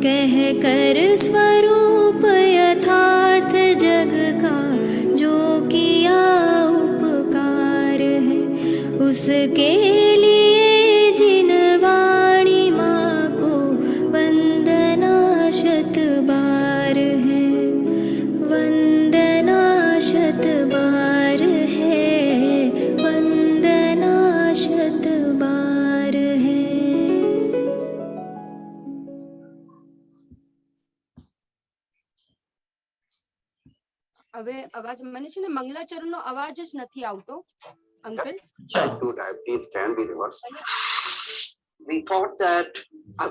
कह कर स्वरूप यथार्थ जग का जो किया उपकार है, उसके लिए जिन वाणी माँ को वंदना शत बार है, वंदना शत बार है, वंदना शत बार है। હવે અવાજ મને છે ને મંગલાચરણનો અવાજ જ નથી આવતો uncle. Type 2 diabetes can be reversed. We thought that I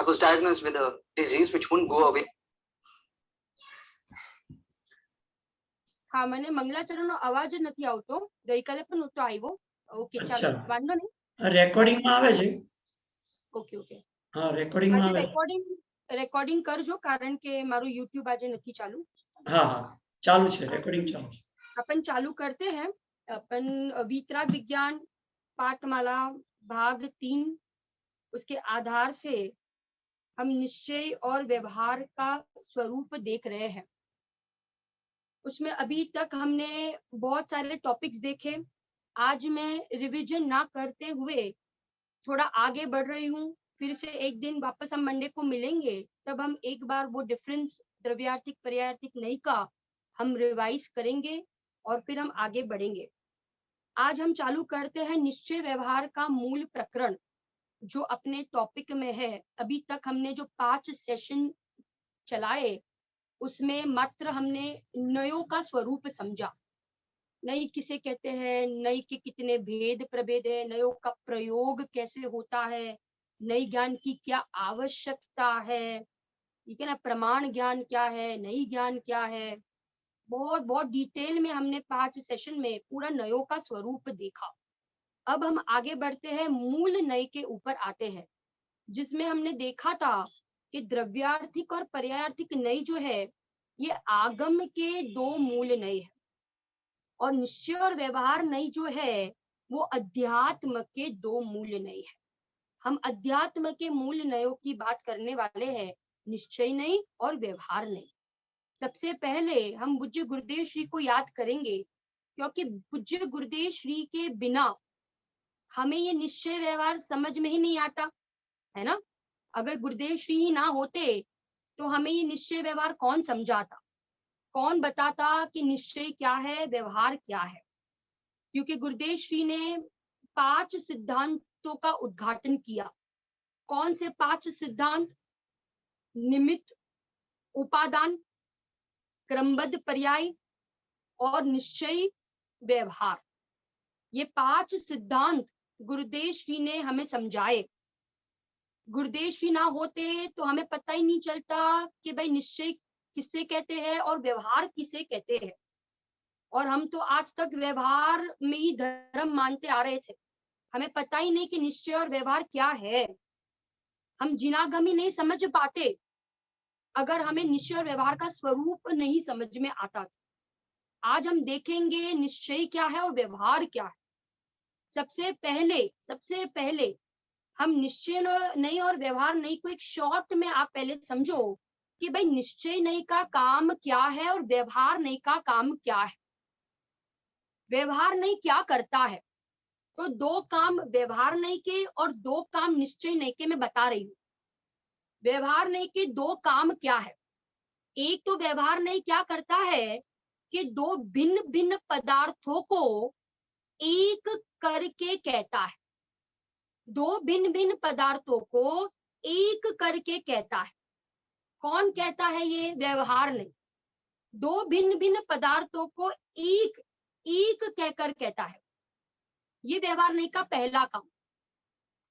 was diagnosed with a disease which wouldn't go away. હા, મને મંગલાચરણનો અવાજ જ નથી આવતો. ગઈકાલે પણ નહોતો આવ્યો. ઓકે, ચાલો, વાંધો નહીં. રેકોર્ડિંગ માં આવે છે. ઓકે ઓકે, હા, રેકોર્ડિંગ માં આવે. રેકોર્ડિંગ કરજો, કારણ કે મારું YouTube આજે નથી ચાલુ. हाँ हाँ चालू है, रिकॉर्डिंग चालू। अपन चालू करते हैं। अपन वीतराग विज्ञान पाठमाला भाग 3, उसके आधार से हम निश्चय और व्यवहार का स्वरूप देख रहे हैं। उसमें अभी तक हमने बहुत सारे टॉपिक्स देखे। आज मैं रिवीजन ना करते हुए थोड़ा आगे बढ़ रही हूँ। फिर से एक दिन वापस हम मंडे को मिलेंगे, तब हम एक बार वो डिफरेंस द्रव्यार्थिक पर्यायार्थिक नहीं का हम रिवाइज करेंगे और फिर हम आगे बढ़ेंगे। आज हम चालू करते हैं निश्चय व्यवहार का मूल प्रकरण, जो अपने टॉपिक में है। अभी तक हमने जो 5 सेशन चलाए, उसमें मात्र हमने नयों का स्वरूप समझा। नई किसे कहते हैं, नई के कितने भेद प्रभेद है, नयों का प्रयोग कैसे होता है, नई ज्ञान की क्या आवश्यकता है, ठीक है ना, प्रमाण ज्ञान क्या है, नई ज्ञान क्या है। बहुत बहुत डिटेल में हमने 5 सेशन में पूरा नयों का स्वरूप देखा। अब हम आगे बढ़ते हैं, मूल नय के ऊपर आते हैं, जिसमें हमने देखा था कि द्रव्यार्थिक और पर्यायार्थिक नय जो है, ये आगम के 2 मूल नय है, और निश्चय और व्यवहार नय जो है वो अध्यात्म के 2 मूल नय है। हम अध्यात्म के मूल नयों की बात करने वाले हैं, निश्चय नय और व्यवहार नय। सबसे पहले हम पूज्य गुरुदेव श्री को याद करेंगे, क्योंकि पूज्य गुरुदेव श्री के बिना हमें ये निश्चय व्यवहार समझ में ही नहीं आता, है ना। अगर गुरुदेव श्री ही ना होते तो हमें ये निश्चय व्यवहार कौन समझाता, कौन बताता कि निश्चय क्या है, व्यवहार क्या है। क्योंकि गुरुदेव श्री ने 5 सिद्धांतों का उद्घाटन किया। कौन से 5 सिद्धांत? निमित्त, उपादान, क्रमबद्ध पर्याय और निश्चय व्यवहार। ये 5 सिद्धांत गुरुदेव श्री ने हमें समझाए। गुरुदेव श्री ना होते तो हमें पता ही नहीं चलता कि भाई निश्चय किसे कहते हैं और व्यवहार किसे कहते हैं। और हम तो आज तक व्यवहार में ही धर्म मानते आ रहे थे, हमें पता ही नहीं कि निश्चय और व्यवहार क्या है। हम जिनागमी नहीं समझ पाते अगर हमें निश्चय और व्यवहार का स्वरूप नहीं समझ में आता। आज हम देखेंगे निश्चय क्या है और व्यवहार क्या है। सबसे पहले हम निश्चय नहीं और व्यवहार नहीं को एक शॉर्ट में आप पहले समझो कि भाई निश्चय नहीं का काम क्या है और व्यवहार नहीं का काम क्या है। व्यवहार नहीं क्या करता है, तो 2 काम व्यवहार नहीं के और 2 काम निश्चय नहीं के मैं बता रही हूँ। व्यवहार नहीं के 2 काम क्या है? एक तो व्यवहार नहीं क्या करता है कि 2 भिन्न भिन्न पदार्थों को एक करके कहता है। 2 भिन्न भिन्न पदार्थों को एक करके कहता है। कौन कहता है ये? व्यवहार नहीं। 2 भिन्न भिन्न पदार्थों को एक कहकर कहता है। ये व्यवहार नहीं का पहला काम।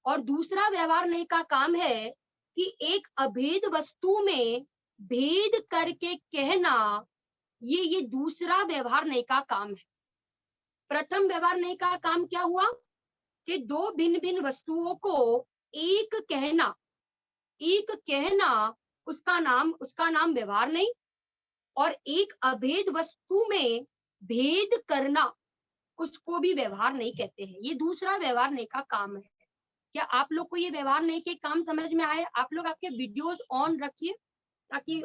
और दूसरा व्यवहार नहीं का काम है कि एक अभेद वस्तु में भेद करके कहना, ये दूसरा व्यवहार नहीं का काम है। प्रथम व्यवहार नहीं का काम क्या हुआ कि 2 भिन्न भिन्न वस्तुओं को एक कहना उसका नाम व्यवहार नहीं। और एक अभेद वस्तु में भेद करना, उसको भी व्यवहार नहीं कहते हैं। ये दूसरा व्यवहार नहीं का काम है क्या आप लोग को ये व्यवहार नहीं के काम समझ में आए? आप लोग आपके वीडियोस ऑन रखिए, ताकि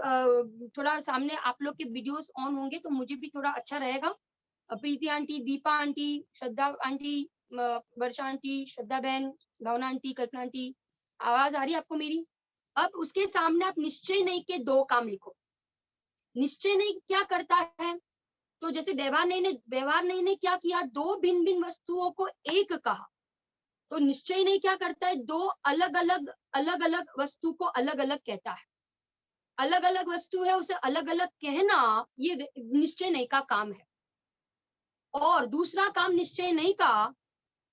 थोड़ा सामने आप लोग के वीडियोस ऑन होंगे तो मुझे भी थोड़ा अच्छा रहेगा। प्रीति आंटी, दीपा आंटी, श्रद्धा आंटी, वर्षा आंटी, श्रद्धा बहन, भावना आंटी, कल्पना आंटी, आवाज आ रही है आपको मेरी? अब उसके सामने आप निश्चय नहीं के 2 काम लिखो। निश्चय नहीं क्या करता है? तो जैसे व्यवहार नहीं ने क्या किया? 2 भिन्न भिन्न वस्तुओं को एक कहा। तो निश्चय नहीं क्या करता है? 2 अलग अलग वस्तु को अलग अलग कहता है। अलग अलग वस्तु है, उसे अलग अलग कहना ये निश्चय नहीं का काम है। और दूसरा काम निश्चय नहीं का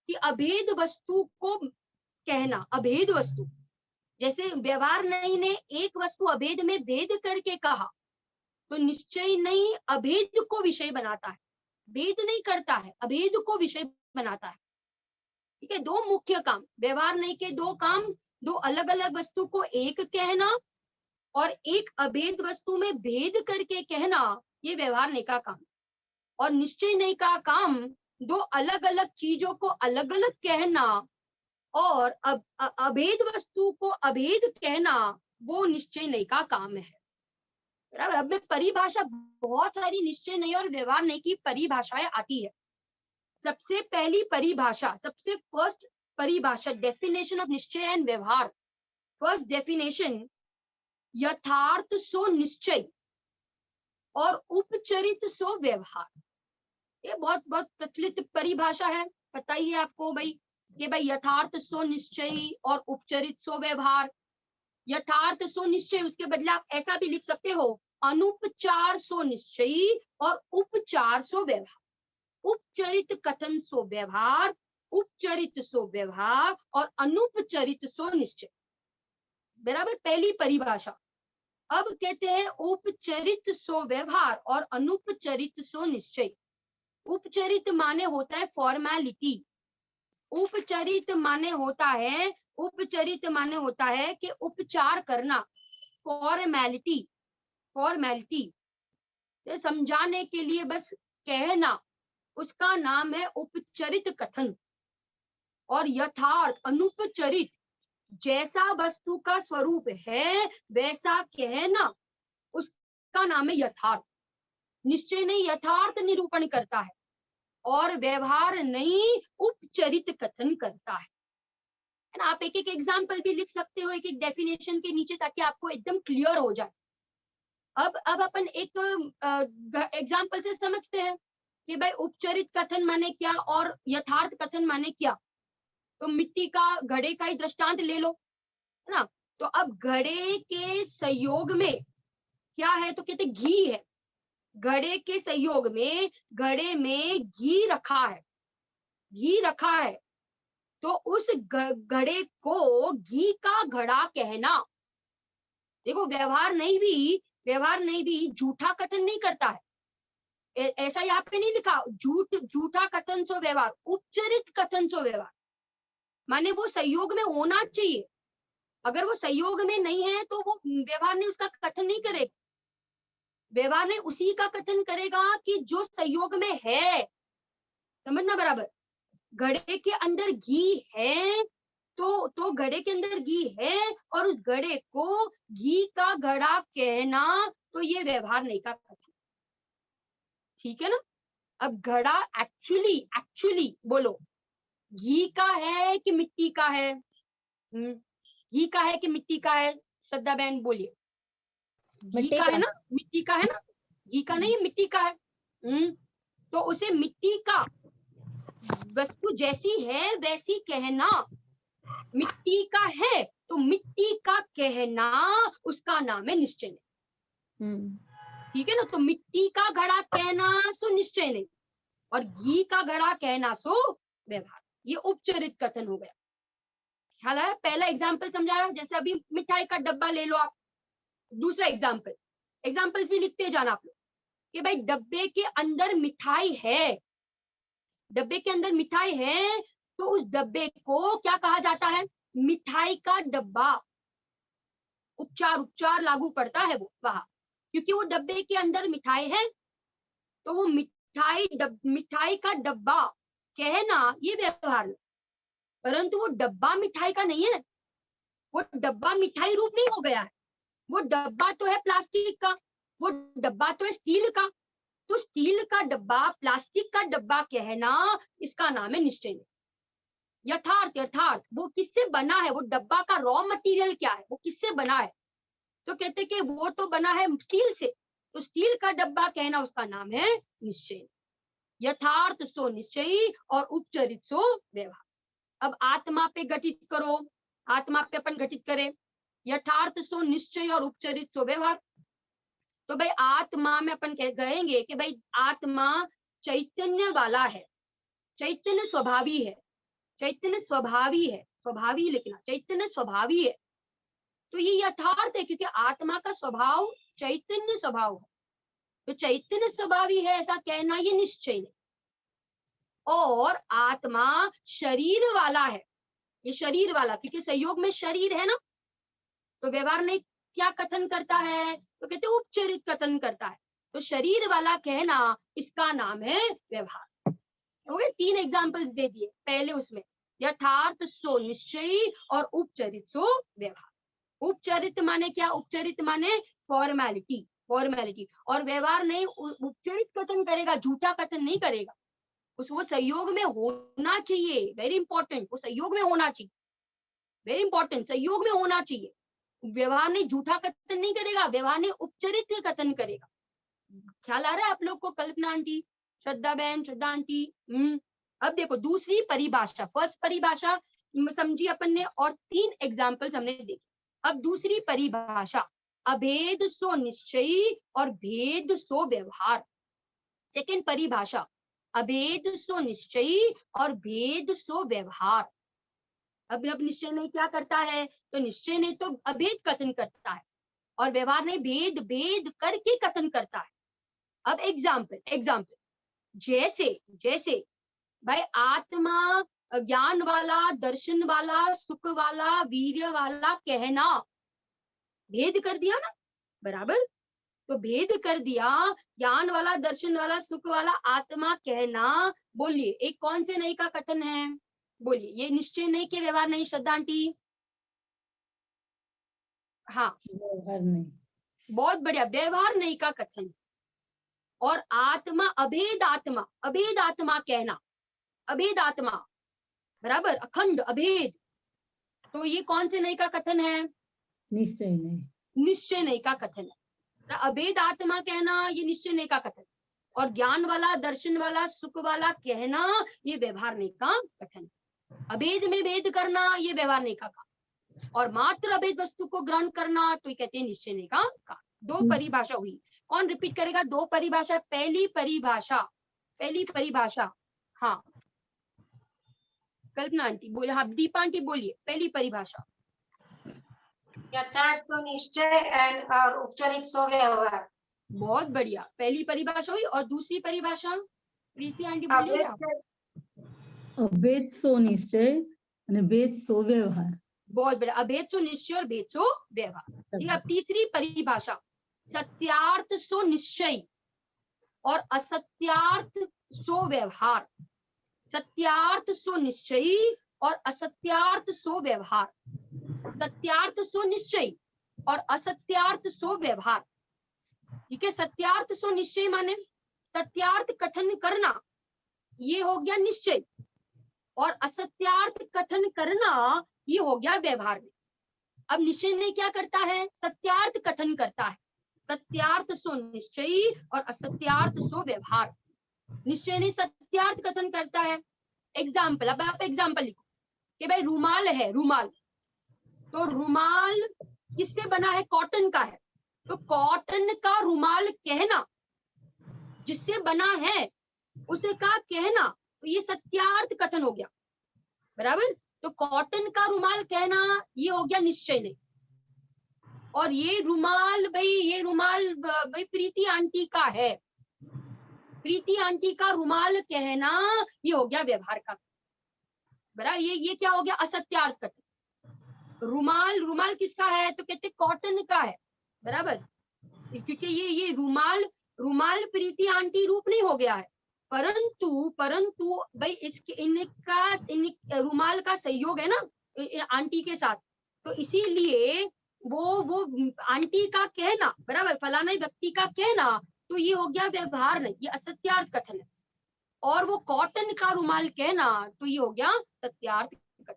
कि अभेद वस्तु को कहना। अभेद वस्तु, जैसे व्यवहार नहीं ने एक वस्तु अभेद में भेद करके कहा, तो निश्चय नहीं अभेद को विषय बनाता है, भेद नहीं करता है, अभेद को विषय बनाता है। ठीक है, 2 मुख्य काम व्यवहार नहीं के 2 काम, 2 अलग अलग वस्तु को एक कहना और एक अभेद वस्तु में भेद करके कहना, ये व्यवहार नहीं का काम। और निश्चय नहीं का काम 2 अलग अलग चीजों को अलग अलग कहना और अभेद वस्तु को अभेद कहना, वो निश्चय नहीं का काम है। बराबर। अब में परिभाषा बहुत सारी निश्चय नहीं और व्यवहार नहीं की परिभाषाएं आती है। सबसे पहली परिभाषा, सबसे फर्स्ट परिभाषा, डेफिनेशन ऑफ निश्चय एंड व्यवहार। फर्स्ट डेफिनेशन, यथार्थ सो निश्चय और उपचरित सो व्यवहार। ये बहुत बहुत प्रचलित परिभाषा है, पता ही है आपको भाई कि भाई यथार्थ सो निश्चय और उपचरित सो व्यवहार। यथार्थ सो निश्चय, उसके बदले आप ऐसा भी लिख सकते हो, अनुपचार सो निश्चय और उपचार सो व्यवहार। उपचरित कथन सो व्यवहार, उपचरित सो व्यवहार और अनुपचरित सो निश्चय। बराबर, पहली परिभाषा। अब कहते हैं उपचरित सो व्यवहार और अनुपचरित सो निश्चय। उपचरित माने होता है फॉर्मेलिटी। उपचरित माने होता है कि उपचार करना, फॉर्मेलिटी। फॉर्मेलिटी समझाने के लिए बस कहना, उसका नाम है उपचरित कथन। और यथार्थ, अनुपचरित, जैसा वस्तु का स्वरूप है वैसा कहना, उसका नाम है यथार्थ। निश्चय नहीं यथार्थ निरूपण करता है और व्यवहार नहीं उपचरित कथन करता है ना। आप एक एक एग्जाम्पल भी लिख सकते हो एक एक डेफिनेशन के नीचे, ताकि आपको एकदम क्लियर हो जाए। अब अपन एक एग्जाम्पल से समझते हैं कि भाई उपचरित कथन माने क्या और यथार्थ कथन माने क्या। तो मिट्टी का, घड़े का ही दृष्टांत ले लो, है ना। तो अब घड़े के संयोग में क्या है? तो कहते घी है। घड़े के संयोग में, घड़े में घी रखा है, घी रखा है, तो उस घड़े को घी का घड़ा कहना। देखो, व्यवहार नहीं भी झूठा कथन नहीं करता है। ऐसा यहाँ पे नहीं लिखा झूठा कथन सो व्यवहार, उपचरित कथन सो व्यवहार। माने वो संयोग में होना चाहिए, अगर वो संयोग में नहीं है तो वो व्यवहार नहीं उसका कथन नहीं करेगा। व्यवहार ने उसी का कथन करेगा कि जो संयोग में है। समझना बराबर। घड़े के अंदर घी है तो घड़े के अंदर घी है और उस घड़े को घी का घड़ा कहना, तो ये व्यवहार नहीं का कथन। ठीक है ना। अब घड़ा एक्चुअली बोलो, घी का है कि मिट्टी का है? घी का है कि मिट्टी का है? श्रद्धा बहन बोलिए। घी का है ना, मिट्टी का है ना। घी का नहीं, मिट्टी का है। तो उसे मिट्टी का, वस्तु जैसी है वैसी कहना। मिट्टी का है तो मिट्टी का कहना, उसका नाम है निश्चय नहीं। ठीक है ना। तो मिट्टी का घड़ा कहना सो निश्चय नहीं और घी का घड़ा कहना सो व्यवहार। ये उपचरित कथन हो गया। ख्याल है? पहला एग्जाम्पल समझाया। जैसे अभी मिठाई का डब्बा ले लो आप। दूसरा एग्जाम्पल्स भी लिखते जाना आप लोग कि भाई डब्बे के अंदर मिठाई है, डब्बे के अंदर मिठाई है, तो उस डब्बे को क्या कहा जाता है? मिठाई का डब्बा। उपचार लागू पड़ता है वो वहां, क्योंकि वो डब्बे के अंदर मिठाई है, तो वो मिठाई का डब्बा कहना, ये व्यवहार। परंतु वो डब्बा मिठाई का नहीं है, वो डब्बा मिठाई रूप नहीं हो गया है, वो डब्बा तो है प्लास्टिक का, वो डब्बा तो है स्टील का। तो स्टील का डब्बा, प्लास्टिक का डब्बा कहना, इसका नाम है निश्चय। यथार्थ, यथार्थ वो किससे बना है, वो डब्बा का रॉ मटेरियल क्या है, वो किससे बना है, तो कहते कि वो तो बना है स्टील से, तो स्टील का डब्बा कहना उसका नाम है निश्चय। यथार्थ सो निश्चयी और उपचरित सो व्यवहार। अब आत्मा पे घटित करो, आत्मा पे अपन घटित करें, यथार्थ सो निश्चय और उपचरित सो व्यवहार। तो भाई आत्मा में अपन कहेंगे कि भाई आत्मा चैतन्य वाला है, चैतन्य स्वभावी है, चैतन्य स्वभावी है, स्वभावी लिखना, चैतन्य स्वभावी है। तो ये यथार्थ है क्योंकि आत्मा का स्वभाव चैतन्य स्वभाव है, तो चैतन्य स्वभावी है ऐसा कहना ये निश्चय है। और आत्मा शरीर वाला है, ये शरीर वाला, क्योंकि संयोग में शरीर है ना, तो व्यवहार ने क्या कथन करता है, तो कहते उपचरित कथन करता है, तो शरीर वाला कहना इसका नाम है व्यवहार। ओके, 3 एग्जांपल्स दे दिए पहले उसमें, यथार्थ सो निश्चयी और उपचरित सो व्यवहार। उपचरित माने क्या, उपचरित माने फॉर्मेलिटी, फॉर्मेलिटी, और व्यवहार नहीं उपचरित कथन करेगा, झूठा कथन नहीं करेगा, वो सहयोग में होना चाहिए, वेरी इंपॉर्टेंट, वो सहयोग में होना चाहिए, वेरी इंपॉर्टेंट, सहयोग में होना चाहिए। व्यवहार ने झूठा कथन नहीं करेगा, व्यवहार ने उपचरित कथन करेगा। ख्याल आ रहा है आप लोग को, कल्पना आंटी, श्रद्धा बहन, श्रद्धा आंटी? अब देखो दूसरी परिभाषा, फर्स्ट परिभाषा समझी अपन ने और 3 एग्जाम्पल्स हमने देखे। अब दूसरी परिभाषा, अभेद सो निश्चयी और भेद सो व्यवहार। सेकेंड परिभाषा, अभेद सो निश्चयी और भेद सो व्यवहार। अब निश्चय ने क्या करता है, तो निश्चय ने तो अभेद कथन करता है और व्यवहार ने भेद भेद करके कथन करता है। अब एग्जाम्पल, एग्जाम्पल, जैसे जैसे भाई आत्मा ज्ञान वाला, दर्शन वाला, सुख वाला, वीर्य वाला कहना, भेद कर दिया ना, बराबर, तो भेद कर दिया, ज्ञान वाला, दर्शन वाला, सुख वाला आत्मा कहना। बोलिए एक कौन से नहीं का कथन है, बोलिए, ये निश्चय नहीं के व्यवहार नहीं, श्रद्धा आंटी? हाँ, व्यवहार नहीं, बहुत बढ़िया, व्यवहार नहीं का कथन। और आत्मा, अभेद आत्मा, अभेद आत्मा कहना, अभेद आत्मा, बराबर, अखंड अभेद, तो ये कौन से नहीं का कथन है, निश्चय नहीं, निश्चय नहीं का कथन है। अभेद आत्मा कहना ये निश्चय नहीं का कथन, और ज्ञान वाला, दर्शन वाला, सुख वाला कहना ये व्यवहार नहीं का कथन। अभेद में भेद करना ये व्यवहार नहीं का, और मात्र अभेद वस्तु को ग्रहण करना तो ये कहते हैं निश्चय नहीं का। 2 परिभाषा हुई, कौन रिपीट करेगा? 2 परिभाषा। पहली परिभाषा, पहली परिभाषा, हाँ कल्पना आंटी बोले, हाँ दीपा आंटी बोलिए, पहली परिभाषा। यथार्थ सो निश्चय एंड और उपचरित सो व्यवहार। बहुत बढ़िया, पहली परिभाषा हुई। और दूसरी परिभाषा प्रीति आंटी बोलिए आप। अभेद सो निश्चय અને भेद सो व्यवहार। बहुत बढ़िया, अभेद सो निश्चय और भेद सो व्यवहार। ठीक है, अब तीसरी परिभाषा, सत्यार्थ सो निश्चय और असत्यार्थ सो व्यवहार। सत्यार्थ सो निश्चयी और असत्यार्थ सो व्यवहार। सत्यार्थ सो निश्चय और असत्यार्थ सो व्यवहार। ठीक है, सत्यार्थ सो निश्चय माने सत्यार्थ कथन करना, ये हो गया निश्चय, और असत्यार्थ कथन करना ये हो गया व्यवहार में। अब निश्चय ने क्या करता है, सत्यार्थ कथन करता है। सत्यार्थ सो निश्चयी और असत्यार्थ सो व्यवहार। निश्चय ने सत्यार्थ कथन करता है। एग्जाम्पल, अब आप एग्जाम्पल लिखो कि भाई रुमाल है, रुमाल, तो रुमाल किससे बना है, कॉटन का है, तो कॉटन का रुमाल कहना, जिससे बना है उसे का कहना, तो ये सत्यार्थ कथन हो गया, बराबर। तो कॉटन का रुमाल कहना ये हो गया निश्चय नहीं। और ये रुमाल भाई, ये रुमाल भाई प्रीति आंटी का है, प्रीति आंटी का रुमाल कहना ये हो गया व्यवहार का, बराबर। ये क्या हो गया, असत्यार्थ कथन। रुमाल, रुमाल किसका है, तो कहते कॉटन का है, बराबर, क्योंकि ये रुमाल, रुमाल प्रीति आंटी रूप नहीं हो गया है, परंतु परंतु भाई इसके इनका रुमाल का सहयोग है ना आंटी के साथ, तो इसीलिए वो आंटी का कहना बराबर, फलाना व्यक्ति का कहना, तो ये हो गया व्यवहार नहीं, ये असत्यार्थ कथन है। और वो कॉटन का रुमाल कहना, तो ये हो गया सत्यार्थ कथन,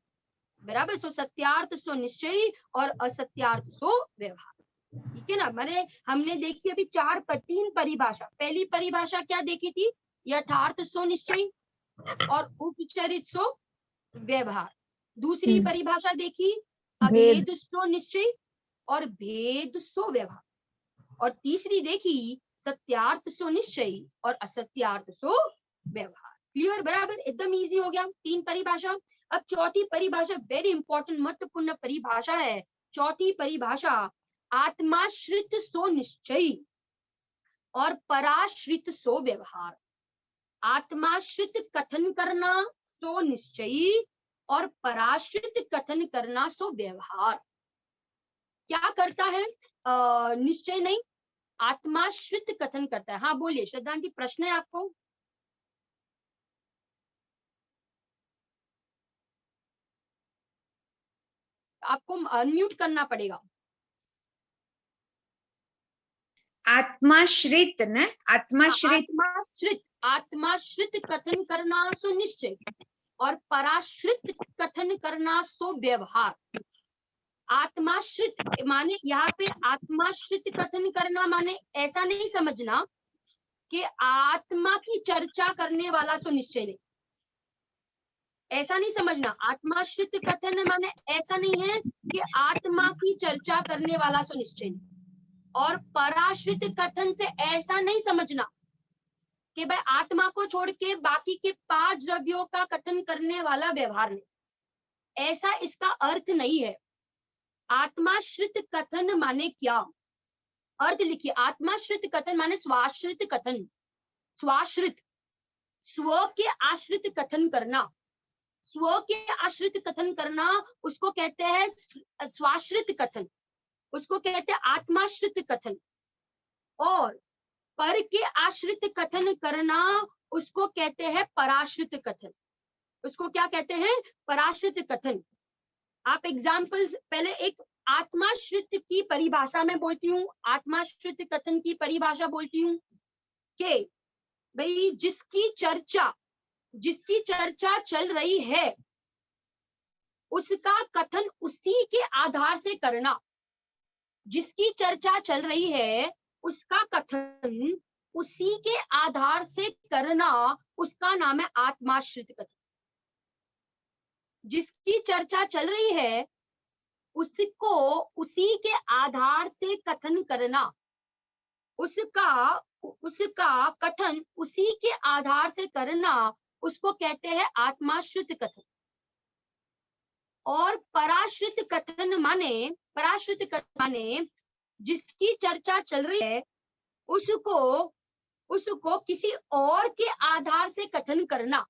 बराबर। सो सत्यार्थ सो निश्चय और असत्यार्थ सो व्यवहार, ठीक है ना। मैंने हमने देखी अभी 3 परिभाषा। पहली परिभाषा क्या देखी थी? यथार्थ सो निश्चय और उपचरित सो व्यवहार। दूसरी परिभाषा देखी अभेद सो निश्चय और भेद सो व्यवहार। और तीसरी देखी सत्यार्थ सो निश्चय और असत्यार्थ सो व्यवहार। क्लियर, बराबर, एकदम इजी हो गया 3 परिभाषा। अब चौथी परिभाषा वेरी इंपॉर्टेंट महत्वपूर्ण परिभाषा है। चौथी परिभाषा आत्माश्रित सो निश्चय और पराश्रित सो व्यवहार। आत्माश्रित कथन करना सो निश्चय और पराश्रित कथन करना सो व्यवहार। क्या करता है? निश्चय नहीं, आत्माश्रित कथन करता है। हाँ बोलिए श्रद्धांजलि, प्रश्न है आपको? आपको अनम्यूट करना पड़ेगा। आत्माश्रित न आत्माश्रित आत्माश्रित आत्माश्रित कथन करना सो निश्चय और पराश्रित कथन करना सो व्यवहार। आत्माश्रित माने यहाँ पे आत्माश्रित कथन करना माने ऐसा नहीं समझना कि आत्मा की चर्चा करने वाला सो निश्चय नहीं, ऐसा नहीं समझना। आत्माश्रित कथन माने ऐसा नहीं है कि आत्मा की चर्चा करने वाला सो निश्चय नहीं। और पराश्रित कथन से ऐसा नहीं समझना कि भाई आत्मा को छोड़ के बाकी के 5 द्रव्यों का कथन करने वाला व्यवहार नहीं, ऐसा इसका अर्थ नहीं है। आत्माश्रित कथन माने क्या? अर्थ लिखिए, आत्माश्रित कथन माने स्वाश्रित कथन। स्वाश्रित, स्व के आश्रित कथन करना, स्व के आश्रित कथन करना उसको कहते हैं स्वाश्रित कथन, उसको कहते हैं आत्माश्रित कथन। और पर के आश्रित कथन करना उसको कहते हैं पराश्रित कथन। उसको क्या कहते हैं? पराश्रित कथन। आप एग्जाम्पल पहले एक आत्माश्रित की परिभाषा में बोलती हूँ, आत्माश्रित कथन की परिभाषा बोलती हूँ कि भाई जिसकी चर्चा चल रही है उसका कथन उसी के आधार से करना। जिसकी चर्चा चल रही है उसका कथन उसी के आधार से करना, उसका नाम है आत्माश्रित कथन। जिसकी चर्चा चल रही है उसको उसी के आधार से कथन करना, उसका कथन उसी के आधार से करना, उसको कहते हैं आत्माश्रित कथन। और पराश्रित कथन माने जिसकी चर्चा चल रही है उसको किसी और के आधार से कथन करना,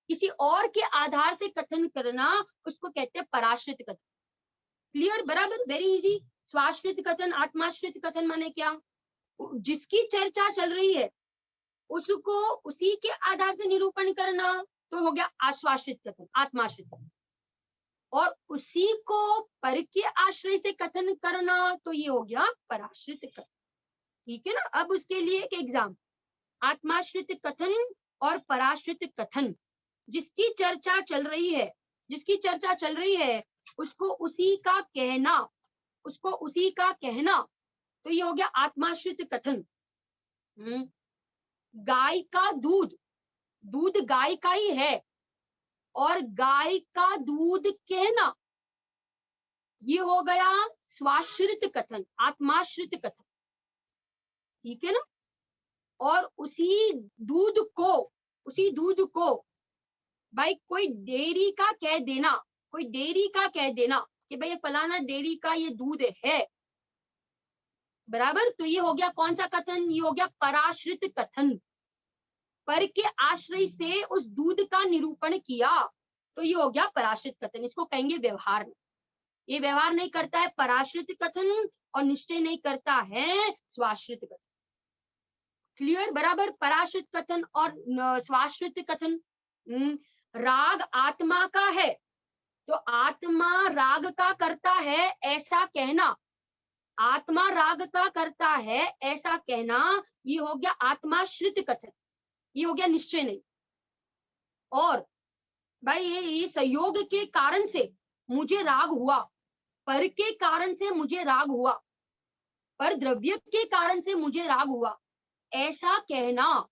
किसी और के आधार से कथन करना, उसको कहते हैं पराश्रित कथन। क्लियर, बराबर, वेरी इजी। स्वाश्रित कथन, आत्माश्रित कथन माने क्या? जिसकी चर्चा चल रही है उसको उसी के आधार से निरूपण करना, तो हो गया आश्वाश्रित कथन, आत्माश्रित कथन। और उसी को पर के आश्रय से कथन करना, तो ये हो गया पराश्रित कथन। ठीक है ना। अब उसके लिए एक एग्जाम, आत्माश्रित कथन और पराश्रित कथन। जिसकी चर्चा चल रही है उसको उसी का कहना, तो ये हो गया आत्माश्रित कथन। गाय का दूध गाय का ही है और गाय का दूध कहना, ये हो गया स्वाश्रित कथन, आत्माश्रित कथन। ठीक है ना। और उसी दूध को भाई कोई डेयरी का कह देना कि भाई फलाना डेयरी का ये दूध है, बराबर। तो ये हो गया कौन सा कथन? ये हो गया पराश्रित कथन। पर के आश्रय से उस दूध का निरूपण किया, तो ये हो गया पराश्रित कथन। इसको कहेंगे व्यवहार। ये व्यवहार नहीं करता है पराश्रित कथन और निश्चय नहीं करता है स्वाश्रित कथन। क्लियर, बराबर। पराश्रित कथन और स्वाश्रित कथन। राग आत्मा का है तो आत्मा राग का करता है ऐसा कहना, आत्मा राग का करता है ऐसा कहना, ये हो गया आत्माश्रित कथन, ये हो गया निश्चय नहीं। और भाई ये संयोग के कारण से मुझे राग हुआ, पर के कारण से मुझे राग हुआ, पर द्रव्य के कारण से मुझे राग हुआ, ऐसा कहना,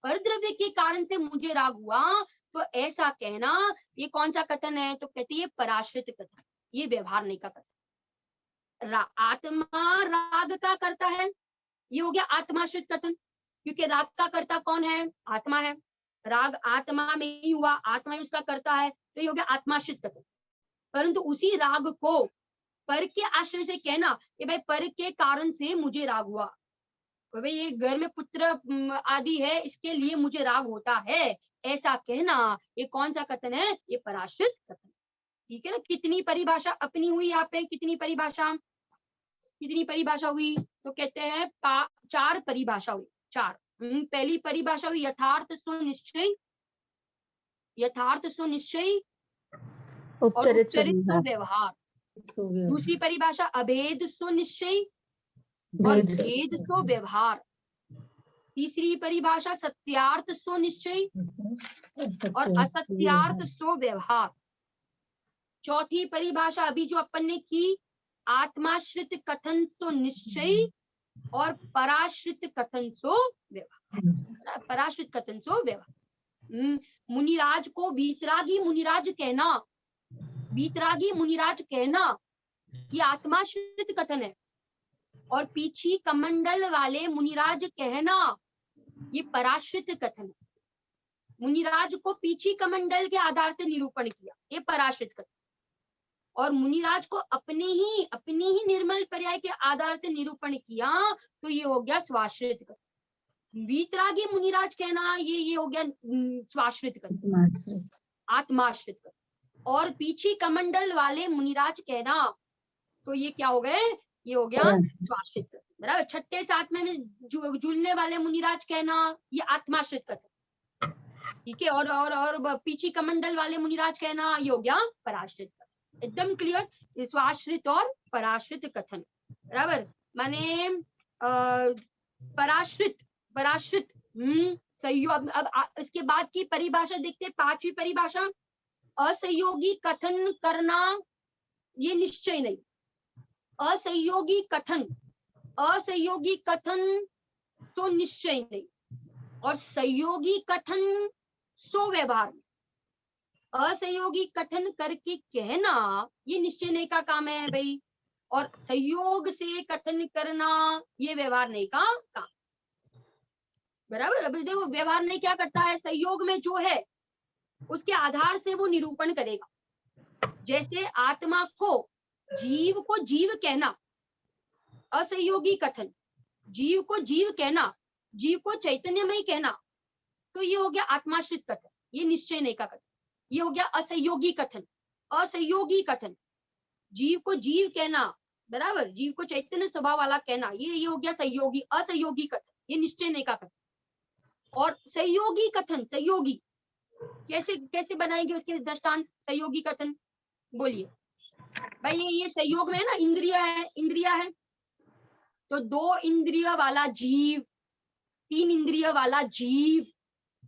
पर द्रव्य के कारण से मुझे राग हुआ तो ऐसा कहना, ये कौन सा कथन है? तो कहते हैं पराश्रित कथन, ये व्यवहार नहीं का कथन। आत्मा राग का करता है, ये हो गया आत्माश्रित कथन, क्योंकि राग का कर्ता कौन है? आत्मा है। राग आत्मा में ही हुआ, आत्मा ही उसका करता है, तो ये हो गया आत्माश्रित कथन। परंतु उसी राग को पर के आश्रय से कहना कि भाई पर के कारण से मुझे राग हुआ, तो भाई ये घर में पुत्र आदि है इसके लिए मुझे राग होता है, ऐसा कहना, ये कौन सा कथन है? ये पराश्रित कथन। ठीक है ना? कितनी परिभाषा अपनी हुई यहाँ पे? कितनी परिभाषा हुई? तो कहते हैं 4 परिभाषा हुई, 4। पहली परिभाषा हुई यथार्थ सुनिश्चय, यथार्थ सुनिश्चय और उपचरित व्यवहार। दूसरी परिभाषा अभेद सुनिश्चय और भेद सो व्यवहार। तीसरी परिभाषा सत्यार्थ सो निश्चय और असत्यार्थ सो व्यवहार। चौथी परिभाषा अभी जो अपन ने की, आत्माश्रित कथन सो निश्चय और पराश्रित कथन सो व्यवहार, पराश्रित कथन सो व्यवहार। मुनिराज को वीतरागी मुनिराज कहना, वीतरागी मुनिराज कहना, ये आत्माश्रित कथन है। और पीछी कमंडल वाले मुनिराज कहना, ये पराश्रित कथन है। मुनिराज को पीछी कमंडल के आधार से निरूपण किया, ये पराश्रित कथन। और मुनिराज को अपने ही निर्मल पर्याय के आधार से निरूपण किया, तो ये हो गया स्वाश्रित कथन। वीतरागी मुनिराज कहना, ये हो गया स्वाश्रित कथन, आत्माश्रित कथन। और पीछी कमंडल वाले मुनिराज कहना, तो ये क्या हो गए? ये हो गया स्वाश्रित कथन, बराबर। छठे सातवें में झूलने वाले मुनिराज कहना, ये आत्माश्रित कथन। ठीक है। और पीछी कमंडल वाले मुनिराज कहना, ये हो गया पराश्रित कथन। एकदम क्लियर, स्वाश्रित और पराश्रित कथन, बराबर। माने पराश्रित संयोग। अब इसके बाद की परिभाषा देखते हैं, 5वीं परिभाषा, असहयोगी कथन करना, ये निश्चय नहीं। असहयोगी कथन सो निश्चय नहीं और सहयोगी कथन सो व्यवहार। असहयोगी कथन करके कहना, ये निश्चय नहीं का काम है भाई, और सहयोग से कथन करना, ये व्यवहार नहीं का काम, बराबर। अभी देखो व्यवहार नहीं क्या करता है, सहयोग में जो है उसके आधार से वो निरूपण करेगा। जैसे आत्मा को जीव कहना, असहयोगी कथन। जीव को जीव कहना, जीव को चैतन्यमय कहना, तो ये हो गया आत्माश्रित कथन, ये निश्चय नहीं का कथन। ये हो गया असहयोगी कथन, असहयोगी कथन। जीव को जीव कहना, बराबर, जीव को चैतन्य स्वभाव वाला कहना, ये हो गया सहयोगी, असहयोगी कथन, ये निश्चय नहीं का कथन। और सहयोगी कथन, सहयोगी कैसे बनाएंगे उसके दृष्टांत? सहयोगी कथन बोलिए भाई। ये सहयोग में है ना, इंद्रिया है, तो 2 इंद्रिय वाला जीव, 3 इंद्रिय वाला जीव,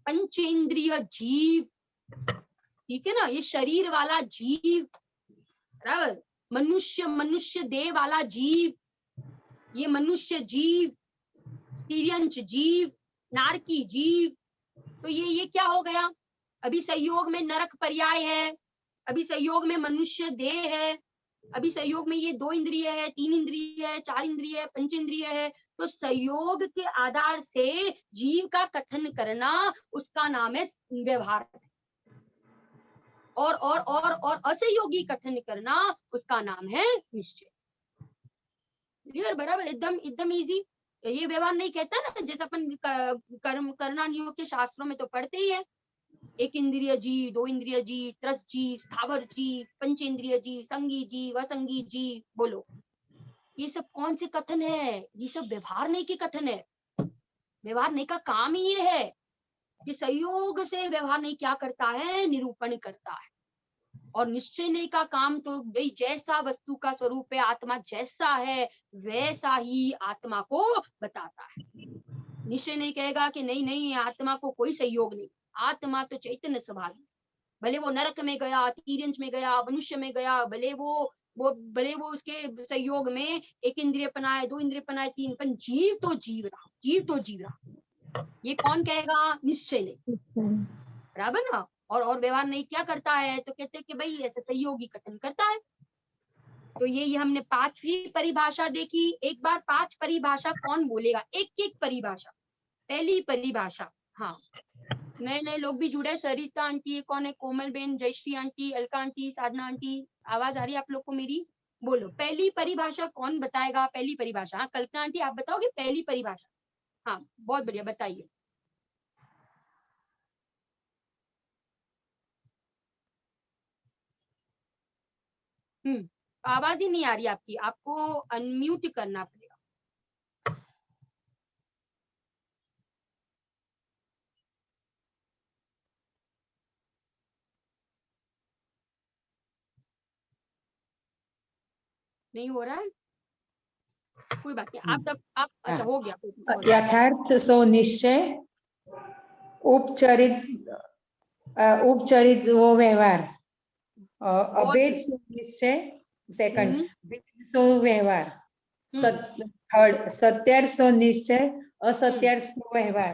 पंचेंद्रिय जीव, ठीक है ना, ये शरीर वाला जीव, बराबर। मनुष्य देह वाला जीव, ये मनुष्य जीव, तिर्यंच जीव, नारकी जीव, तो ये क्या हो गया? अभी संयोग में नरक पर्याय है, अभी संयोग में मनुष्य देह है, अभी संयोग में ये 2 इंद्रिय है, 3 इंद्रिय है, 4 इंद्रिय है, पंचेंद्रिय है। तो संयोग के आधार से जीव का कथन करना, उसका नाम है व्यवहार। और असहयोगी कथन करना, उसका नाम है निश्चय। क्लियर, बराबर, एकदम इजी। ये व्यवहार नहीं कहता ना, जैसे अपन कर्म करना नियोग के शास्त्रों में तो पढ़ते ही है, 1 इंद्रिय जीव, 2 इंद्रिय जीव, त्रस जीव, स्थावर जीव, पंचेंद्रिय जीव, संगी जीव, असंगी जीव। बोलो, ये सब कौन से कथन है? ये सब व्यवहार नहीं के कथन है। व्यवहार नहीं का काम ही ये है कि संयोग से व्यवहार नहीं क्या करता है, निरूपण करता है। और निश्चय नहीं का काम तो भाई जैसा वस्तु का स्वरूप है, आत्मा जैसा है वैसा ही आत्मा को बताता है। निश्चय नहीं कहेगा कि नहीं नहीं आत्मा को कोई सहयोग नहीं, आत्मा तो चैतन्य स्वभाव है। भले वो नरक में गया, तिर्यंश में गया, मनुष्य में गया, भले वो उसके सहयोग में एक इंद्रिय पनाए, दो इंद्रिय पनाए, तीन, पर जीव तो जीव रहा, जीव तो जीव रहा। ये कौन कहेगा? निश्चय नहीं, बराबर ना। और व्यवहार नहीं क्या करता है, तो कहते हैं कि भाई ऐसे सहयोगी कथन करता है। तो ये हमने पांचवी परिभाषा देखी। एक बार पांच परिभाषा कौन बोलेगा, एक एक परिभाषा। पहली परिभाषा, हाँ नए नए लोग भी जुड़े, सरिता आंटी, कौन है, Komal ben, Jayashree aunty, Alka aunty, Sadhana aunty, आवाज आ रही है आप लोग को मेरी? बोलो पहली परिभाषा कौन बताएगा? पहली परिभाषा, हाँ कल्पना आंटी आप बताओगे पहली परिभाषा? हाँ बहुत बढ़िया, बताइए। आवाज ही नहीं आ रही आपकी, आपको अनम्यूट करना पड़ेगा। नहीं हो रहा है, कोई बात नहीं, आप तब आप अच्छा हो गया। यथार्थ सो निश्चय, उपचरित वो व्यवहार, अभेद सो निश्चय, सेकंड भेद सो व्यवहार, थर्ड सत्यार्थ सो निश्चय, असत्यार्थ सो व्यवहार,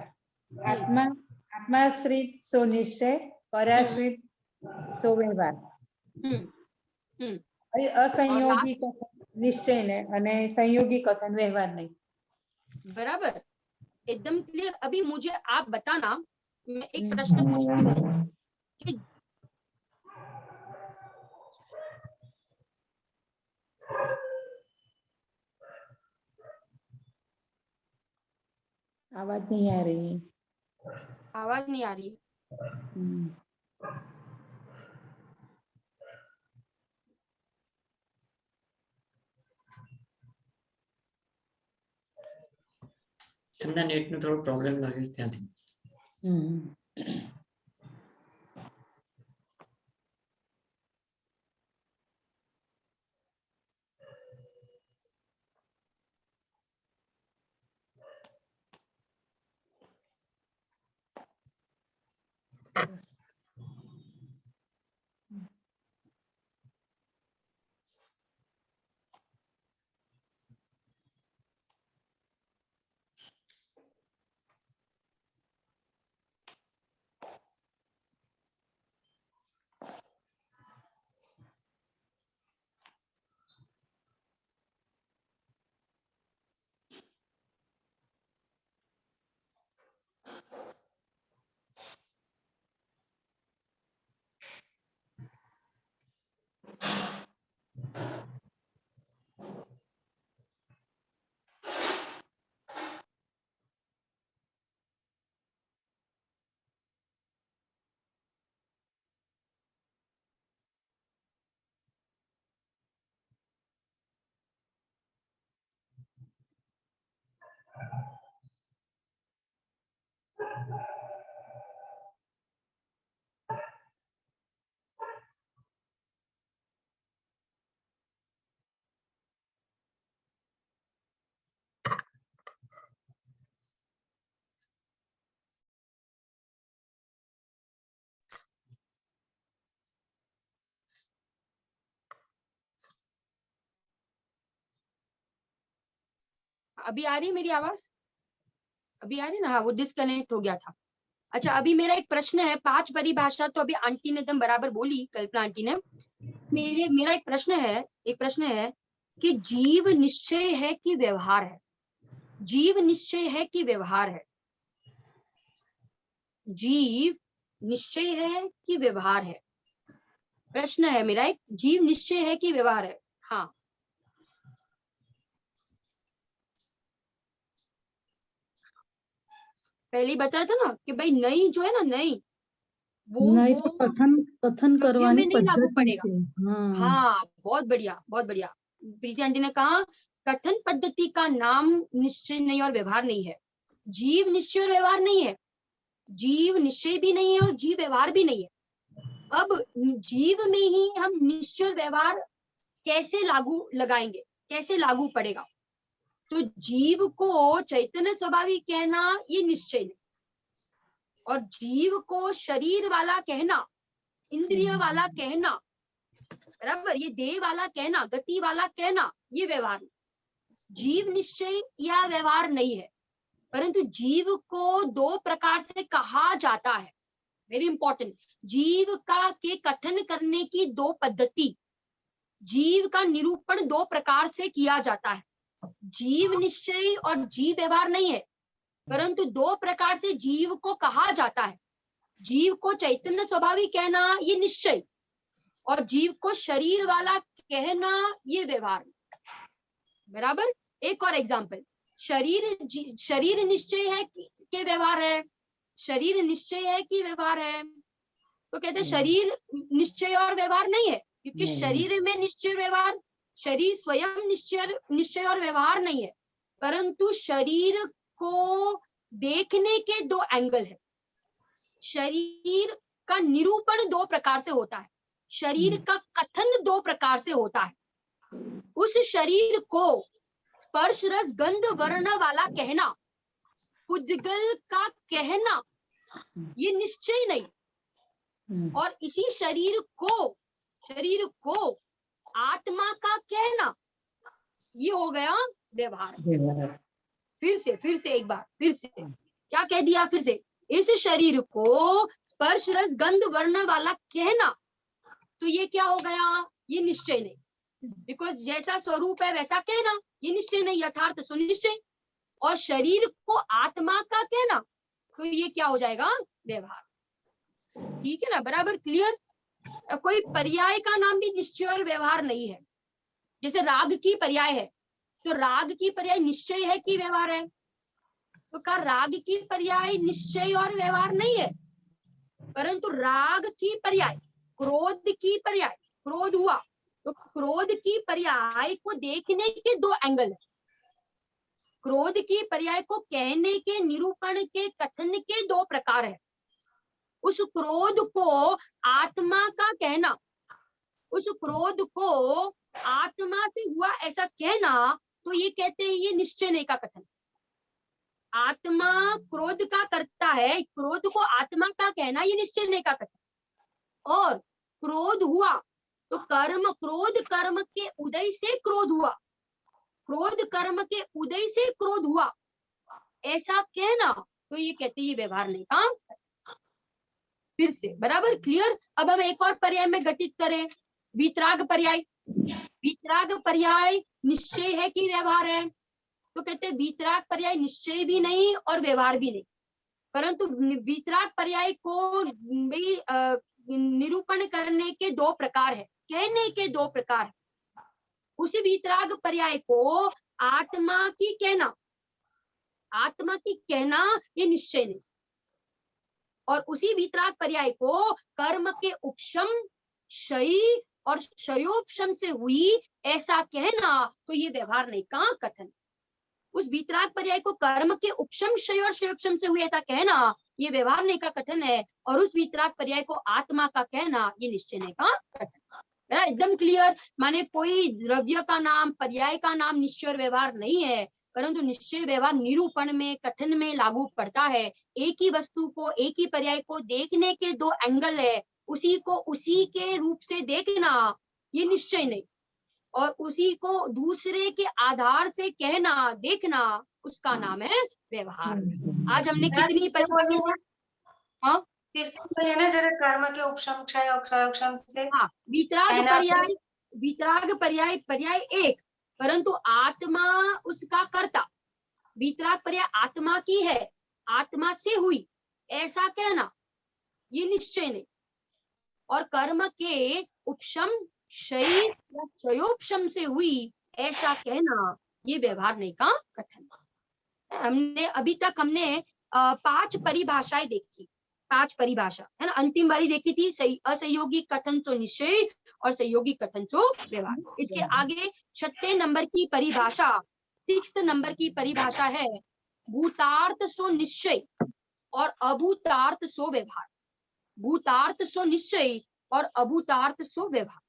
आत्माश्रित सो निश्चय, पराश्रित सो व्यवहार, असंयोगी कथन निश्चय ने અને संयोगी कथन व्यवहार नहीं। बराबर, एकदम क्लियर। अभी मुझे आप बताना, मैं एक प्रश्न पूछती हूँ कि आवाज नहीं आ रही। आवाज नहीं आ रही। એમના નેટનો થોડો પ્રોબ્લેમ લાગે છે ત્યાંથી. अभी आ रही है मेरी आवाज? अभी आ रही है ना? हाँ वो डिस्कनेक्ट हो गया था। अच्छा अभी मेरा एक प्रश्न है, पांच परिभाषा तो अभी आंटी ने एकदम बराबर बोली, कल्पना आंटी ने। मेरा एक प्रश्न है कि जीव निश्चय है कि व्यवहार है? जीव निश्चय है कि व्यवहार है? जीव निश्चय है कि व्यवहार है? प्रश्न है मेरा एक, जीव निश्चय है कि व्यवहार है? हाँ पहले बताया था ना कि भाई नहीं जो है ना, नहीं नहीं वो तो कथन करवानी में नहीं लागू पद्धति पड़ेगा। से। हाँ हाँ बहुत बढ़िया, बहुत बढ़िया। प्रीति आंटी ने कहा कथन पद्धति का नाम निश्चय नहीं और व्यवहार नहीं है। जीव निश्चय और व्यवहार नहीं है, जीव निश्चय भी नहीं है और जीव व्यवहार भी नहीं है। अब जीव में ही हम निश्चय और व्यवहार कैसे लागू लगाएंगे, कैसे लागू पड़ेगा? तो जीव को चैतन्य स्वभावी कहना ये निश्चय नहीं, और जीव को शरीर वाला कहना, इंद्रिय वाला कहना, बराबर, ये देह वाला कहना, गति वाला कहना, ये व्यवहार नहीं। जीव निश्चय या व्यवहार नहीं है, परंतु जीव को दो प्रकार से कहा जाता है। वेरी इंपॉर्टेंट, जीव का के कथन करने की दो पद्धति, जीव का निरूपण दो प्रकार से किया जाता है। जीव निश्चय और जीव व्यवहार नहीं है, परंतु दो प्रकार से जीव को कहा जाता है। जीव को चैतन्य स्वभावी कहना ये निश्चय, और जीव को शरीर वाला कहना ये व्यवहार, बराबर। एक और एग्जांपल, शरीर निश्चय है कि व्यवहार है, शरीर निश्चय है कि व्यवहार है? तो कहते हैं शरीर निश्चय और व्यवहार नहीं है, क्योंकि शरीर में निश्चय व्यवहार, शरीर स्वयं निश्चय और व्यवहार नहीं है, परंतु शरीर को देखने के दो एंगल है। शरीर का निरूपण दो प्रकार से होता है, शरीर का कथन दो प्रकार से होता है। उस शरीर को स्पर्श रस गंध वर्ण वाला कहना, पुद्गल का कहना, ये निश्चय नहीं, और इसी शरीर को आत्मा का कहना, ये हो गया व्यवहार। फिर से एक बार, फिर से क्या कह दिया? फिर से, इस शरीर को स्पर्श रस गंध वर्ण वाला कहना, तो ये क्या हो गया? ये निश्चय नहीं, बिकॉज जैसा स्वरूप है वैसा कहना, ये निश्चय नहीं, यथार्थ सुनिश्चय। और शरीर को आत्मा का कहना, तो ये क्या हो जाएगा? व्यवहार। ठीक है ना, बराबर, क्लियर? कोई पर्याय का नाम भी निश्चय और व्यवहार नहीं है। जैसे राग की पर्याय है, तो राग की पर्याय निश्चय है कि व्यवहार है? तो क्या राग की पर्याय निश्चय और व्यवहार नहीं है, परंतु राग की पर्याय, क्रोध की पर्याय, क्रोध हुआ तो क्रोध की पर्याय को देखने के दो एंगल है। क्रोध की पर्याय को कहने के, निरूपण के, कथन के दो प्रकार है। उस क्रोध को आत्मा का कहना, उस क्रोध को आत्मा से हुआ ऐसा कहना, तो ये कहते हैं ये निश्चय नहीं का कथन। आत्मा क्रोध का करता है, क्रोध को आत्मा का कहना ये निश्चय नहीं का कथन। और क्रोध हुआ तो क्रोध कर्म के उदय से क्रोध हुआ, क्रोध कर्म के उदय से क्रोध हुआ, ऐसा कहना, तो ये कहते ये व्यवहार नहीं काम। फिर से, बराबर, क्लियर? अब हम एक और पर्याय में घटित करें, वीतराग पर्याय। वीतराग पर्याय निश्चय है कि व्यवहार है? तो कहते हैं वीतराग पर्याय निश्चय भी नहीं और व्यवहार भी नहीं, परंतु वीतराग पर्याय को भी निरूपण करने के दो प्रकार है, कहने के दो प्रकार है। उसी वीतराग पर्याय को आत्मा की कहना, आत्मा की कहना ये निश्चय नहीं, और उसी वीतराग पर्याय को कर्म के उपशम, क्षय और क्षयोपशम से हुई ऐसा कहना, तो ये व्यवहार नहीं का कथन। उस वीतराग पर्याय को कर्म के उपशम, क्षय और क्षयोपशम से हुई ऐसा कहना, ये व्यवहार नहीं का कथन है, और उस वीतराग पर्याय को आत्मा का कहना, ये निश्चय नहीं का कथन। एकदम क्लियर? माने कोई द्रव्य का नाम, पर्याय का नाम निश्चय और व्यवहार नहीं है, परंतु निश्चय व्यवहार निरूपण में, कथन में लागू पड़ता है। एक ही वस्तु को, एक ही पर्याय को देखने के दो एंगल है, उसी को उसी के रूप से देखना ये निश्चय नहीं, और उसी को दूसरे के आधार से कहना, देखना, उसका नाम है व्यवहार। आज हमने कितनी परिभाषा? हाँ, फिर से बोलिए ना जरा, कर्म के उपशम, क्षय और क्षयोपशम से। हाँ, वीतराग पर्याय, वीतराग पर्याय, पर्याय एक, परंतु आत्मा उसका कर्ता। वीतराग पर्याय आत्मा की है, आत्मा से हुई ऐसा कहना, ये निश्चय नहीं, और कर्म के उपशम, क्षय या क्षयोपशम से हुई ऐसा कहना, ये व्यवहार नहीं का कथन। हमने अभी तक 5 परिभाषाएं देखी, 5 परिभाषा है ना। अंतिम वाली देखी थी असहयोगी कथन सो निश्चय और सहयोगी कथन सो व्यवहार। इसके आगे 6 नंबर की परिभाषा, 6 नंबर की परिभाषा है भूतार्थ सो निश्चय और अभूतार्थ सो व्यवहार। भूतार्थ सो निश्चय और अभूतार्थ सो व्यवहार।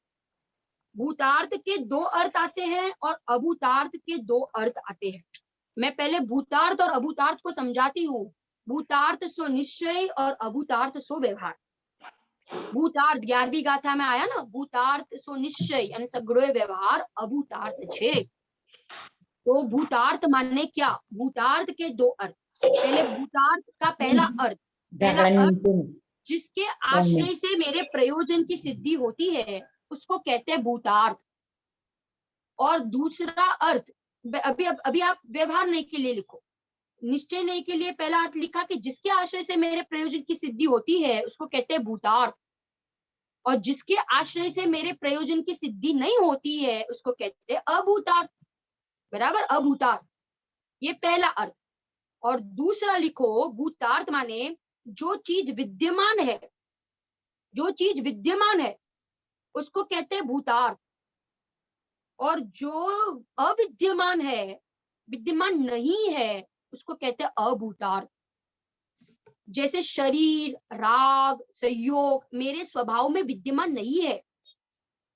भूतार्थ के दो अर्थ आते हैं और अभूतार्थ के दो अर्थ आते हैं। मैं पहले भूतार्थ और अभूतार्थ को समझाती हूँ। भूतार्थ सो निश्चय और अभूतार्थ सो व्यवहार। भूतार्थ 11वीं गाथा में आया ना, भूतार्थ सो निश्चय यानी सगड़ो व्यवहार अभूतार्थ छे। तो भूतार्थ माने क्या? भूतार्थ के दो अर्थ। पहले भूतार्थ का पहला अर्थ जिसके आश्रय से मेरे प्रयोजन की सिद्धि होती है उसको कहते हैं भूतार्थ। और दूसरा अर्थ अभी आप व्यवहार नहीं के लिए लिखो, निश्चय नहीं के लिए पहला अर्थ लिखा कि जिसके आश्रय से मेरे प्रयोजन की सिद्धि होती है उसको कहते हैं भूतार्थ। और जिसके आश्रय से मेरे प्रयोजन की सिद्धि नहीं होती है उसको कहते हैं अभूतार्थ। बराबर, अभूतार्थ ये पहला अर्थ। और दूसरा लिखो भूतार्थ माने जो चीज विद्यमान है, जो चीज विद्यमान है उसको कहते हैं भूतार्थ। और जो अविद्यमान है, विद्यमान नहीं है, उसको कहते हैं अभूतार्थ। जैसे शरीर, राग, संयोग मेरे स्वभाव में विद्यमान नहीं है,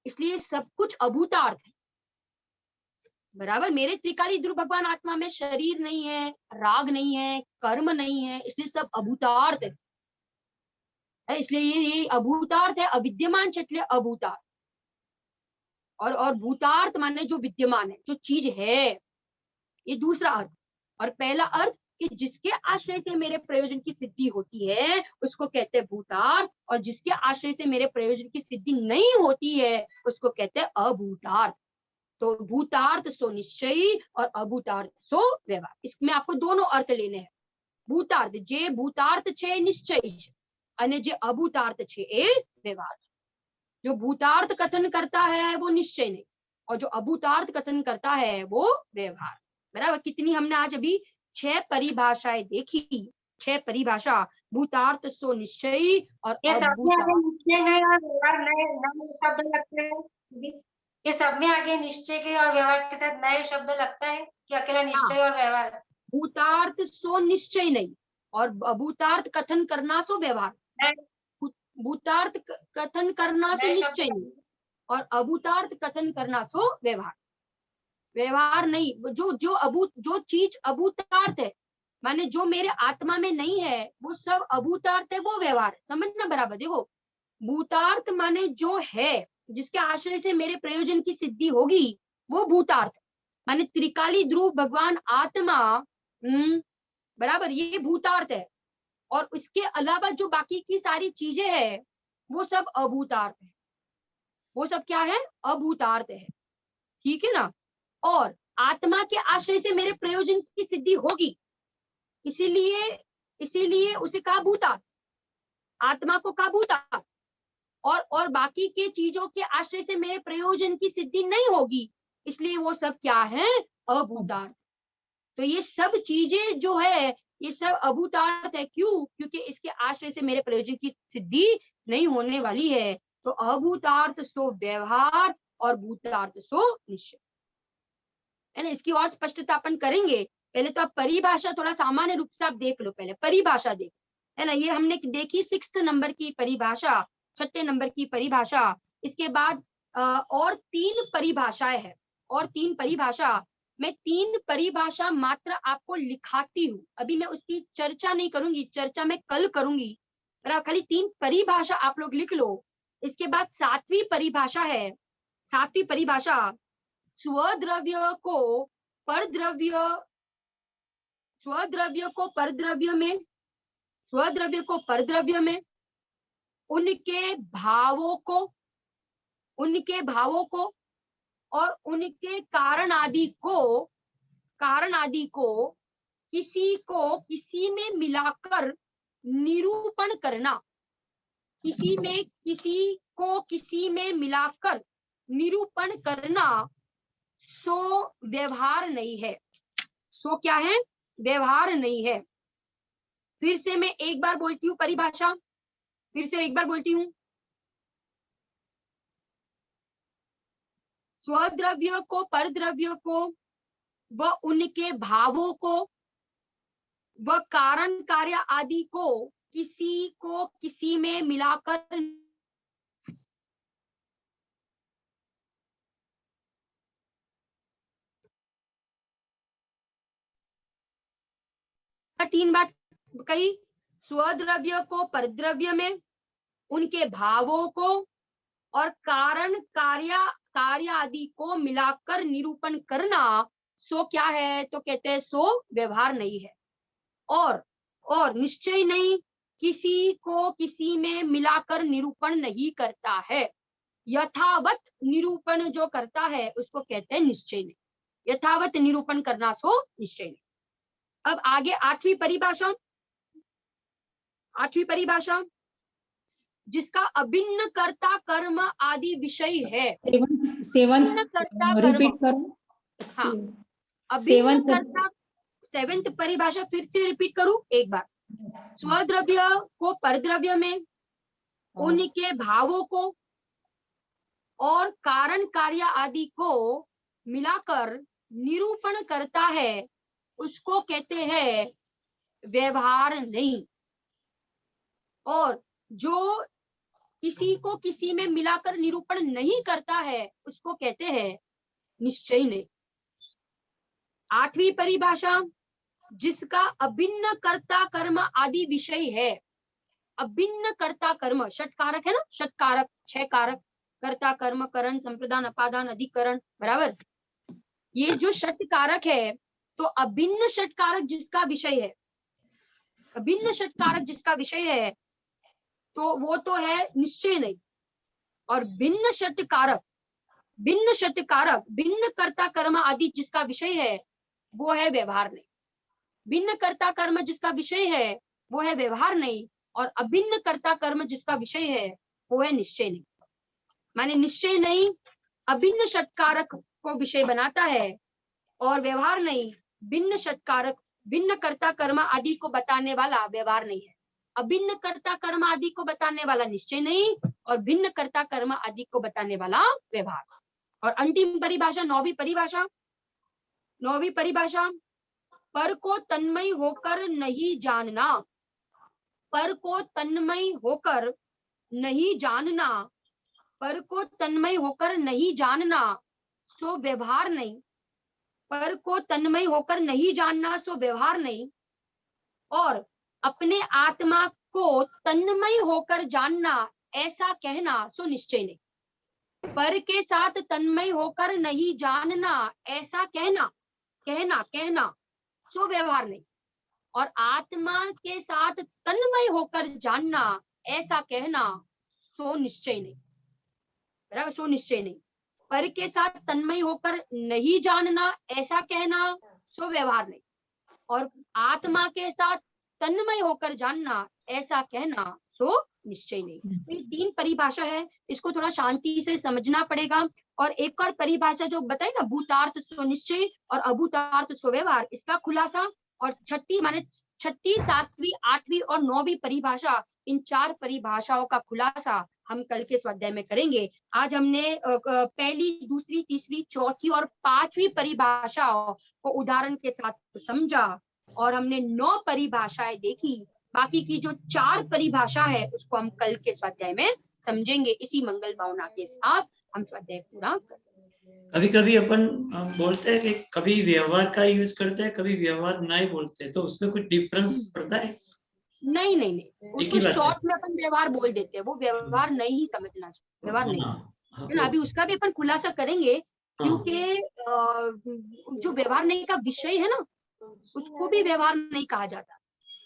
इसलिए सब कुछ अभूतार्थ है। बराबर, मेरे त्रिकाली ध्रुव भगवान आत्मा में शरीर नहीं है, राग नहीं है, कर्म नहीं है, इसलिए सब अभूतार्थ है। इसलिए ये अभूतार्थ है, अविद्यमान क्षेत्र अभूतार्थ। और भूतार्थ माने जो विद्यमान है, जो चीज है, ये दूसरा अर्थ। और पहला अर्थ कि जिसके आश्रय से मेरे प्रयोजन की सिद्धि होती है उसको कहते हैं भूतार्थ। और जिसके आश्रय से मेरे प्रयोजन की सिद्धि नहीं होती है उसको कहते हैं अभूतार्थ। तो भूतार्थ सो निश्चयी और अभूतार्थ सो व्यवहार। इसमें आपको दोनों अर्थ लेने हैं। भूतार्थ जे भूतार्थ छे निश्चय छे અને जे अभूतार्थ छे ए व्यवहार। जो भूतार्थ कथन करता है वो निश्चय नहीं, और जो अभूतार्थ कथन करता है वो व्यवहार। बराबर, कितनी हमने आज अभी 6 परिभाषाएं देखी। 6 परिभाषा, भूतार्थ सो निश्चयी और ये सब में आगे अभूतार्थ। निश्चय है और व्यवहार नए नए शब्द लगते हैं। ये सब में आगे निश्चय के और व्यवहार के साथ नए शब्द लगता है कि अकेला निश्चय और व्यवहार? भूतार्थ सो निश्चय नहीं और अभूतार्थ कथन करना सो व्यवहार। भूतार्थ कथन करना सो नए निश्चय नहीं और अभूतार्थ कथन करना सो व्यवहार। व्यवहार नहीं, जो चीज अभूतार्थ है माने जो मेरे आत्मा में नहीं है वो सब अभूतार्थ है, वो व्यवहार। समझना बराबर। देखो, भूतार्थ माने जो है, जिसके आश्रय से मेरे प्रयोजन की सिद्धि होगी वो भूतार्थ माने त्रिकाली ध्रुव भगवान आत्मा। बराबर, ये भूतार्थ है। और इसके अलावा जो बाकी की सारी चीजें हैं वो सब अभूतार्थ है। वो सब क्या है? अभूतार्थ है। ठीक है ना। और आत्मा के आश्रय से मेरे प्रयोजन की सिद्धि होगी, इसीलिए उसे कहा भूतार्थ, आत्मा को कहा भूतार्थ। और बाकी के चीजों के आश्रय से मेरे प्रयोजन की सिद्धि नहीं होगी, इसलिए वो सब क्या है? अभूतार्थ। तो ये सब चीजें जो है ये सब अभूतार्थ है। क्यों? क्योंकि इसके आश्रय से मेरे प्रयोजन की सिद्धि नहीं होने वाली है। तो अभूतार्थ सो व्यवहार और भूतार्थ सो निश्चय है ना। इसकी और स्पष्टता अपन करेंगे। पहले तो आप परिभाषा थोड़ा सामान्य रूप से आप देख लो, पहले परिभाषा देख, है ना। ये हमने देखी 6 नंबर की परिभाषा, 6 नंबर की परिभाषा। इसके बाद और 3 परिभाषाएं हैं, और 3 परिभाषा। मैं 3 परिभाषा मात्र आपको लिखाती हूँ, अभी मैं उसकी चर्चा नहीं करूंगी, चर्चा मैं कल करूंगी। खाली 3 परिभाषा आप लोग लिख लो। इसके बाद 7वीं परिभाषा है। 7वीं परिभाषा, स्वद्रव्य को परद्रव्य, स्वद्रव्य को परद्रव्य में, स्वद्रव्य को परद्रव्य में, उनके भावों को और उनके कारण आदि को किसी में मिलाकर निरूपण करना। किसी में मिलाकर निरूपण करना सो व्यवहार नहीं है। सो क्या है? व्यवहार नहीं है। फिर से मैं एक बार बोलती हूँ परिभाषा, फिर से एक बार बोलती हूँ। स्वद्रव्य को परद्रव्य को व उनके भावों को वह कारण कार्य आदि को किसी में मिलाकर तीन बात कही, स्वद्रव्य को परद्रव्य में, उनके भावों को और कारण कार्य आदि को मिलाकर निरूपण करना, सो क्या है? तो कहते हैं सो व्यवहार नहीं है। और निश्चय नहीं, किसी को किसी में मिलाकर निरूपण नहीं करता है। यथावत निरूपण जो करता है उसको कहते हैं निश्चय नहीं। यथावत निरूपण करना सो निश्चय नहीं। अब आगे आठवीं परिभाषा, जिसका अभिन्न कर्ता कर्म आदि विषय है। अभिन्न कर्ता कर्म, रिपीट करो। हाँ, अभिन्न कर्ता। सेवेंथ परिभाषा फिर से रिपीट करूं एक बार। स्वद्रव्य को परद्रव्य में, उनके भावों को और कारण कार्य आदि को मिलाकर निरूपण करता है, उसको कहते हैं व्यवहार नहीं। और जो किसी को किसी में मिलाकर निरूपण नहीं करता है उसको कहते हैं निश्चय नहीं। आठवीं परिभाषा, जिसका अभिन्न कर्ता कर्म आदि विषय है। अभिन्न कर्ता कर्म, षट कारक है ना, षट कारक, 6 कारक, कर्ता कर्म करण संप्रदान अपादान अधिकरण, बराबर। ये जो षट कारक है, तो अभिन्न षट कारक जिसका विषय है, अभिन्न षट कारक जिसका विषय है, तो वो तो है निश्चय नहीं। और भिन्न षट कारक, भिन्न कर्ता कर्म आदि जिसका विषय है वो है व्यवहार नहीं। भिन्न कर्ता कर्म जिसका विषय है वो है व्यवहार नहीं, और अभिन्न कर्ता कर्म जिसका विषय है वो है निश्चय नहीं। माने निश्चय नहीं अभिन्न षट कारक को विषय बनाता है, और व्यवहार नहीं भिन्न षट कारक, भिन्न कर्ता कर्म आदि को बताने वाला व्यवहार नहीं है। अभिन्न कर्ता कर्म आदि को बताने वाला निश्चय नहीं, और भिन्न कर्ता कर्म आदि को बताने वाला व्यवहार। और अंतिम परिभाषा, नौवीं परिभाषा, पर को तन्मय होकर नहीं जानना। पर को तन्मय होकर नहीं जानना, पर को तन्मय होकर नहीं जानना सो व्यवहार नहीं। पर को तन्मय होकर नहीं जानना सो व्यवहार नहीं, और अपने आत्मा को तन्मय होकर जानना ऐसा कहना सो निश्चय नहीं। पर के साथ तन्मय होकर नहीं जानना ऐसा कहना सो व्यवहार नहीं, और आत्मा के साथ तन्मय होकर जानना ऐसा कहना सो निश्चय नहीं, बराबर, सो निश्चय नहीं। पर के साथ तन्मय होकर नहीं जानना ऐसा कहना सो व्यवहार नहीं, और आत्मा के साथ तन्मय होकर जानना ऐसा कहना सो निश्चय नहीं। ये 3 परिभाषा है, इसको थोड़ा शांति से समझना पड़ेगा। और एक और परिभाषा जो बताई ना, भूतार्थ सो निश्चय और अभूतार्थ सो व्यवहार, इसका खुलासा। और छठी, 7वीं, 8वीं और 9वीं परिभाषा, इन 4 परिभाषाओं का खुलासा हम कल के स्वाध्याय में करेंगे। आज हमने पहली, दूसरी, तीसरी, चौथी और 5वीं परिभाषाओं को उदाहरण के साथ समझा, और हमने 9 परिभाषाएं देखी। बाकी की जो 4 परिभाषा है उसको हम कल के स्वाध्याय में समझेंगे। इसी मंगल भावना के साथ हम स्वाध्याय पूरा करेंगे। कभी कभी अपन बोलते हैं कि कभी व्यवहार का यूज करते हैं, कभी व्यवहार नहीं बोलते, तो उसमें कुछ डिफरेंस पड़ता है? नहीं, उसको शॉर्ट में अपन व्यवहार बोल देते हैं, वो व्यवहार नहीं ही समझना चाहिए, व्यवहार नहीं है ना। अभी उसका भी अपन खुलासा करेंगे, क्योंकि जो व्यवहार नहीं का विषय है ना, उसको भी व्यवहार नहीं कहा जाता।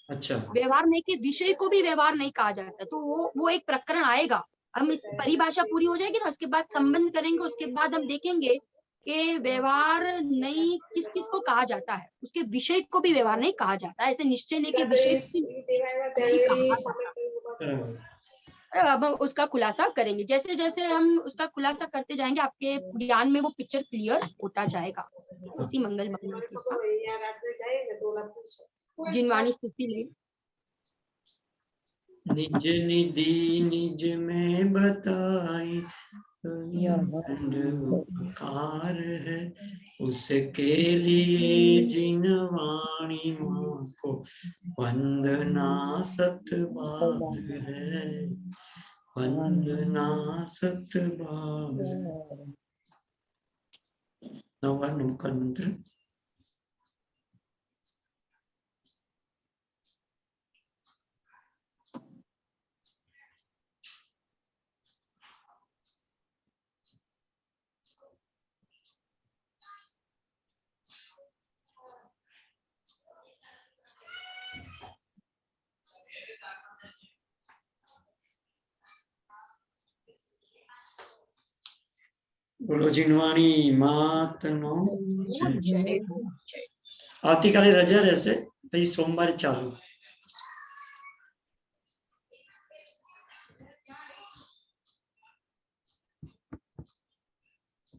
अच्छा, व्यवहार नहीं के विषय को भी व्यवहार नहीं कहा जाता। तो वो एक प्रकरण आएगा। हम इस परिभाषा पूरी हो जाएगी ना, उसके बाद संबंध करेंगे, उसके बाद हम देखेंगे कि व्यवहार नहीं किस किस को कहा जाता है, उसके विषय को भी व्यवहार नहीं कहा जाता। ऐसे निश्चय नहीं के विषय को नहीं कहा जाता। अब हम उसका खुलासा करेंगे। जैसे जैसे हम उसका खुलासा करते जाएंगे, आपके ज्ञान में वो पिक्चर क्लियर होता जाएगा। इसी मंगल भावना के साथ जिनवाणी स्तुति ले। निज निधि निज में बताई उपकार है, उसके लिए जिनवाणी माँ को वंदना सतबार है, वंदना सतबार। नवा नौकर मंत्र। બોલો જીનવાણી માતનો જય આવતીકાલે રજા રહેશે, પછી સોમવારે ચાલુ।